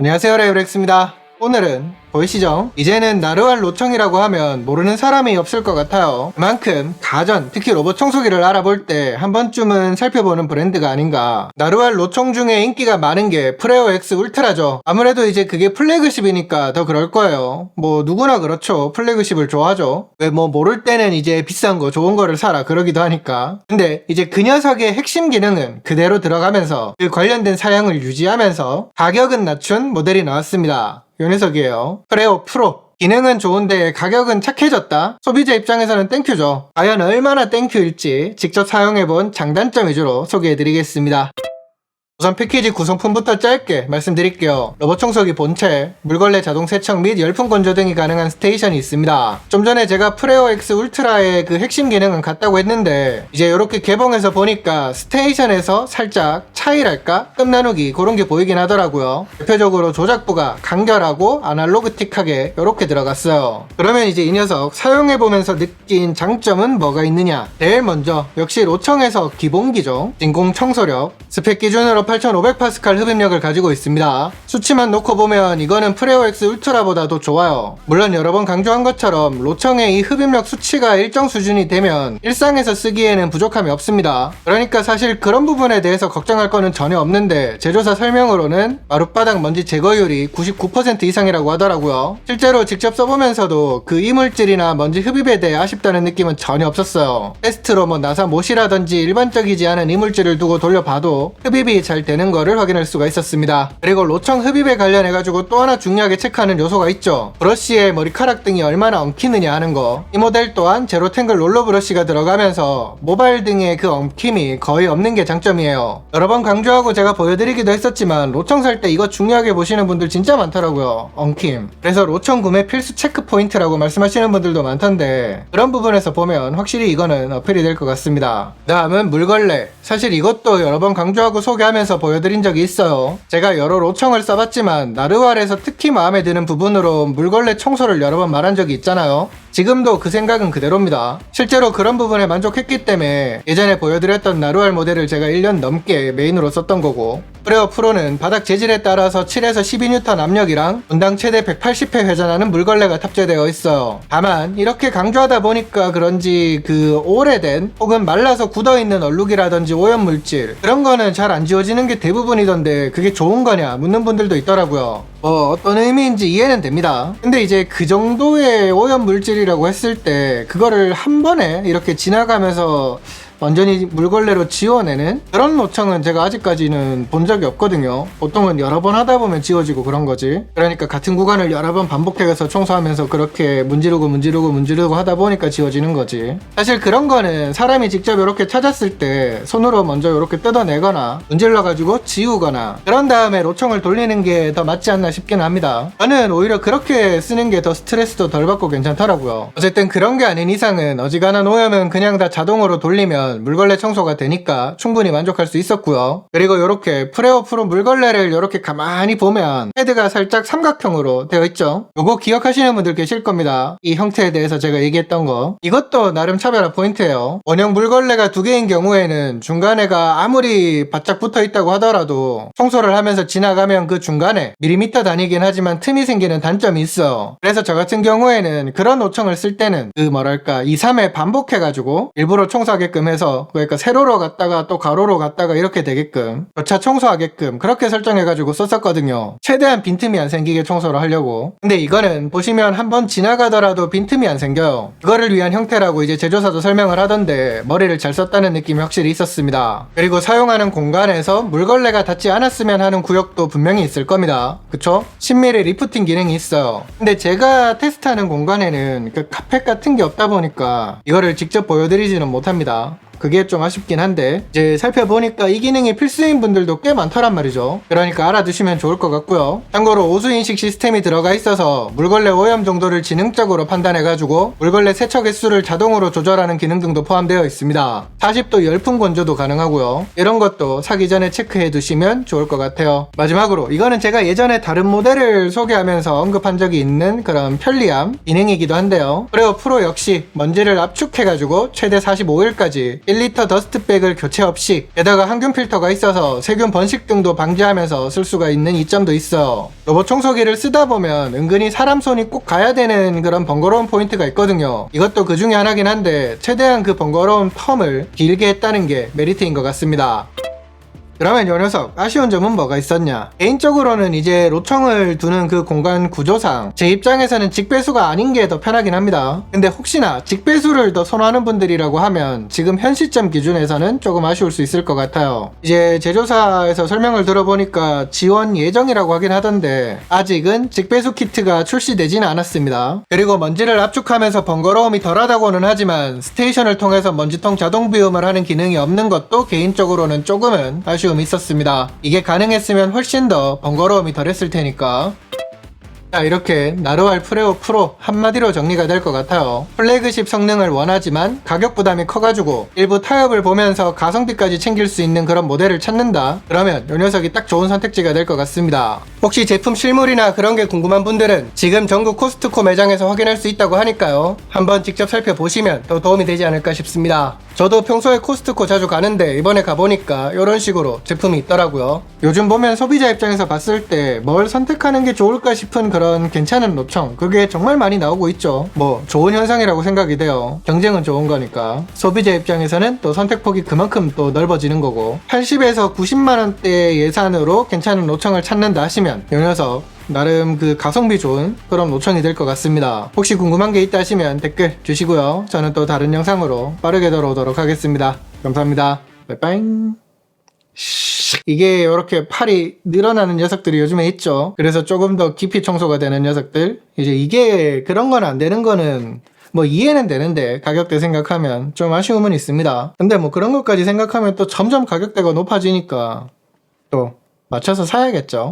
안녕하세요, 레브렉스입니다. 오늘은 보이시죠? 이제는 나르왈 로청이라고 하면 모르는 사람이 없을 것 같아요. 그만큼 가전, 특히 로봇 청소기를 알아볼 때 한 번쯤은 살펴보는 브랜드가 아닌가. 나르왈 로청 중에 인기가 많은 게 프레오 X 울트라죠. 아무래도 이제 그게 플래그십이니까 더 그럴 거예요. 뭐 누구나 그렇죠. 플래그십을 좋아하죠. 왜 뭐 모를 때는 이제 비싼 거 좋은 거를 사라 그러기도 하니까. 근데 이제 그 녀석의 핵심 기능은 그대로 들어가면서 그 관련된 사양을 유지하면서 가격은 낮춘 모델이 나왔습니다. 요 녀석이에요. 프레오 프로. 기능은 좋은데 가격은 착해졌다? 소비자 입장에서는 땡큐죠. 과연 얼마나 땡큐일지 직접 사용해본 장단점 위주로 소개해드리겠습니다. 우선 패키지 구성품부터 짧게 말씀드릴게요. 로봇 청소기 본체, 물걸레 자동 세척 및 열풍 건조 등이 가능한 스테이션이 있습니다. 좀 전에 제가 프레오 X 울트라의 그 핵심 기능은 같다고 했는데 이제 이렇게 개봉해서 보니까 스테이션에서 살짝 차이랄까? 급 나누기 그런 게 보이긴 하더라고요. 대표적으로 조작부가 간결하고 아날로그틱하게 이렇게 들어갔어요. 그러면 이제 이 녀석 사용해보면서 느낀 장점은 뭐가 있느냐? 제일 먼저 역시 로청에서 기본기죠. 진공 청소력. 스펙 기준으로 8500파스칼 흡입력을 가지고 있습니다. 수치만 놓고 보면 이거는 프레오 X 울트라보다도 좋아요. 물론 여러 번 강조한 것처럼 로청의 이 흡입력 수치가 일정 수준이 되면 일상에서 쓰기에는 부족함이 없습니다. 그러니까 사실 그런 부분에 대해서 걱정할 거는 전혀 없는데 제조사 설명으로는 마룻바닥 먼지 제거율이 99% 이상이라고 하더라고요. 실제로 직접 써보면서도 그 이물질이나 먼지 흡입에 대해 아쉽다는 느낌은 전혀 없었어요. 테스트로 뭐 나사 못이라든지 일반적이지 않은 이물질을 두고 돌려봐도 흡입이 잘 되는 거를 확인할 수가 있었습니다. 그리고 로청 흡입에 관련해가지고 또 하나 중요하게 체크하는 요소가 있죠. 브러쉬의 머리카락 등이 얼마나 엉키느냐 하는 거. 이 모델 또한 제로 탱글 롤러 브러쉬가 들어가면서 모발 등의 그 엉킴이 거의 없는 게 장점이에요. 여러 번 강조하고 제가 보여드리기도 했었지만 로청 살 때 이거 중요하게 보시는 분들 진짜 많더라고요. 엉킴. 그래서 로청 구매 필수 체크 포인트라고 말씀하시는 분들도 많던데 그런 부분에서 보면 확실히 이거는 어필이 될 것 같습니다. 다음은 물걸레. 사실 이것도 여러 번 강조하고 소개하면서 보여드린 적이 있어요. 제가 여러 로청을 써봤지만 나르왈에서 특히 마음에 드는 부분으로 물걸레 청소를 여러 번 말한 적이 있잖아요. 지금도 그 생각은 그대로입니다. 실제로 그런 부분에 만족했기 때문에 예전에 보여드렸던 나르왈 모델을 제가 1년 넘게 메인으로 썼던 거고, 프레오 프로는 바닥 재질에 따라서 7에서 12N 압력이랑 분당 최대 180회 회전하는 물걸레가 탑재되어 있어요. 다만 이렇게 강조하다 보니까 그런지 그 오래된 혹은 말라서 굳어있는 얼룩이라든지 오염물질 그런 거는 잘 안 지워지는 게 대부분이던데 그게 좋은 거냐 묻는 분들도 있더라고요. 뭐 어떤 의미인지 이해는 됩니다. 근데 이제 그 정도의 오염물질이라고 했을 때 그거를 한 번에 이렇게 지나가면서 완전히 물걸레로 지워내는 그런 로청은 제가 아직까지는 본 적이 없거든요. 보통은 여러 번 하다 보면 지워지고 그런 거지. 그러니까 같은 구간을 여러 번 반복해서 청소하면서 그렇게 문지르고 하다 보니까 지워지는 거지. 사실 그런 거는 사람이 직접 이렇게 찾았을 때 손으로 먼저 이렇게 뜯어내거나 문질러가지고 지우거나 그런 다음에 로청을 돌리는 게 더 맞지 않나 싶긴 합니다. 저는 오히려 그렇게 쓰는 게 더 스트레스도 덜 받고 괜찮더라고요. 어쨌든 그런 게 아닌 이상은 어지간한 오염은 그냥 다 자동으로 돌리면 물걸레 청소가 되니까 충분히 만족할 수 있었고요. 그리고 이렇게 프레오 프로 물걸레를 이렇게 가만히 보면 헤드가 살짝 삼각형으로 되어 있죠. 요거 기억하시는 분들 계실 겁니다. 이 형태에 대해서 제가 얘기했던 거. 이것도 나름 차별화 포인트예요. 원형 물걸레가 두 개인 경우에는 중간에가 아무리 바짝 붙어 있다고 하더라도 청소를 하면서 지나가면 그 중간에 밀리미터 단위긴 하지만 틈이 생기는 단점이 있어요. 그래서 저 같은 경우에는 그런 로청을 쓸 때는 그 뭐랄까 2, 3회 반복해가지고 일부러 청소하게끔 해서 그러니까 세로로 갔다가 또 가로로 갔다가 이렇게 되게끔 교차 청소하게끔 그렇게 설정해가지고 썼었거든요. 최대한 빈틈이 안 생기게 청소를 하려고. 근데 이거는 보시면 한번 지나가더라도 빈틈이 안 생겨요. 그거를 위한 형태라고 이제 제조사도 설명을 하던데 머리를 잘 썼다는 느낌이 확실히 있었습니다. 그리고 사용하는 공간에서 물걸레가 닿지 않았으면 하는 구역도 분명히 있을 겁니다. 그쵸? 10mm 리프팅 기능이 있어요. 근데 제가 테스트하는 공간에는 그 카펫 같은 게 없다 보니까 이거를 직접 보여드리지는 못합니다. 그게 좀 아쉽긴 한데 이제 살펴보니까 이 기능이 필수인 분들도 꽤 많더란 말이죠. 그러니까 알아두시면 좋을 것 같고요. 참고로 오수인식 시스템이 들어가 있어서 물걸레 오염 정도를 지능적으로 판단해가지고 물걸레 세척 횟수를 자동으로 조절하는 기능 등도 포함되어 있습니다. 40도 열풍 건조도 가능하고요. 이런 것도 사기 전에 체크해 두시면 좋을 것 같아요. 마지막으로 이거는 제가 예전에 다른 모델을 소개하면서 언급한 적이 있는 그런 편리함 기능이기도 한데요. 프레오 프로 역시 먼지를 압축해가지고 최대 45일까지 1리터 더스트백을 교체 없이, 게다가 항균 필터가 있어서 세균 번식 등도 방지하면서 쓸 수가 있는 이점도 있어. 로봇 청소기를 쓰다 보면 은근히 사람 손이 꼭 가야 되는 그런 번거로운 포인트가 있거든요. 이것도 그 중에 하나긴 한데 최대한 그 번거로운 텀을 길게 했다는 게 메리트인 것 같습니다. 그러면 요 녀석 아쉬운 점은 뭐가 있었냐? 개인적으로는 이제 로청을 두는 그 공간 구조상 제 입장에서는 직배수가 아닌 게 더 편하긴 합니다. 근데 혹시나 직배수를 더 선호하는 분들이라고 하면 지금 현 시점 기준에서는 조금 아쉬울 수 있을 것 같아요. 이제 제조사에서 설명을 들어보니까 지원 예정이라고 하긴 하던데 아직은 직배수 키트가 출시되지는 않았습니다. 그리고 먼지를 압축하면서 번거로움이 덜하다고는 하지만 스테이션을 통해서 먼지통 자동 비움을 하는 기능이 없는 것도 개인적으로는 조금은 아쉬움이 있었습니다. 이게 가능했으면 훨씬 더 번거로움이 덜했을 테니까. 자, 이렇게 나르왈 프레오 프로 한마디로 정리가 될 것 같아요. 플래그십 성능을 원하지만 가격 부담이 커가지고 일부 타협을 보면서 가성비까지 챙길 수 있는 그런 모델을 찾는다? 그러면 이 녀석이 딱 좋은 선택지가 될 것 같습니다. 혹시 제품 실물이나 그런 게 궁금한 분들은 지금 전국 코스트코 매장에서 확인할 수 있다고 하니까요. 한번 직접 살펴보시면 더 도움이 되지 않을까 싶습니다. 저도 평소에 코스트코 자주 가는데 이번에 가보니까 이런 식으로 제품이 있더라고요. 요즘 보면 소비자 입장에서 봤을 때 뭘 선택하는 게 좋을까 싶은 그런 괜찮은 로청, 그게 정말 많이 나오고 있죠. 뭐 좋은 현상이라고 생각이 돼요. 경쟁은 좋은 거니까. 소비자 입장에서는 또 선택폭이 그만큼 또 넓어지는 거고, 80에서 90만원대 예산으로 괜찮은 로청을 찾는다 하시면 이 녀석 나름 그 가성비 좋은 그런 로청이 될 것 같습니다. 혹시 궁금한 게 있다 하시면 댓글 주시고요. 저는 또 다른 영상으로 빠르게 돌아오도록 하겠습니다. 감사합니다. 빠이빠이. 이게 이렇게 팔이 늘어나는 녀석들이 요즘에 있죠. 그래서 조금 더 깊이 청소가 되는 녀석들. 이제 이게 그런 건 안 되는 거는 뭐 이해는 되는데 가격대 생각하면 좀 아쉬움은 있습니다. 근데 뭐 그런 것까지 생각하면 또 점점 가격대가 높아지니까 또 맞춰서 사야겠죠.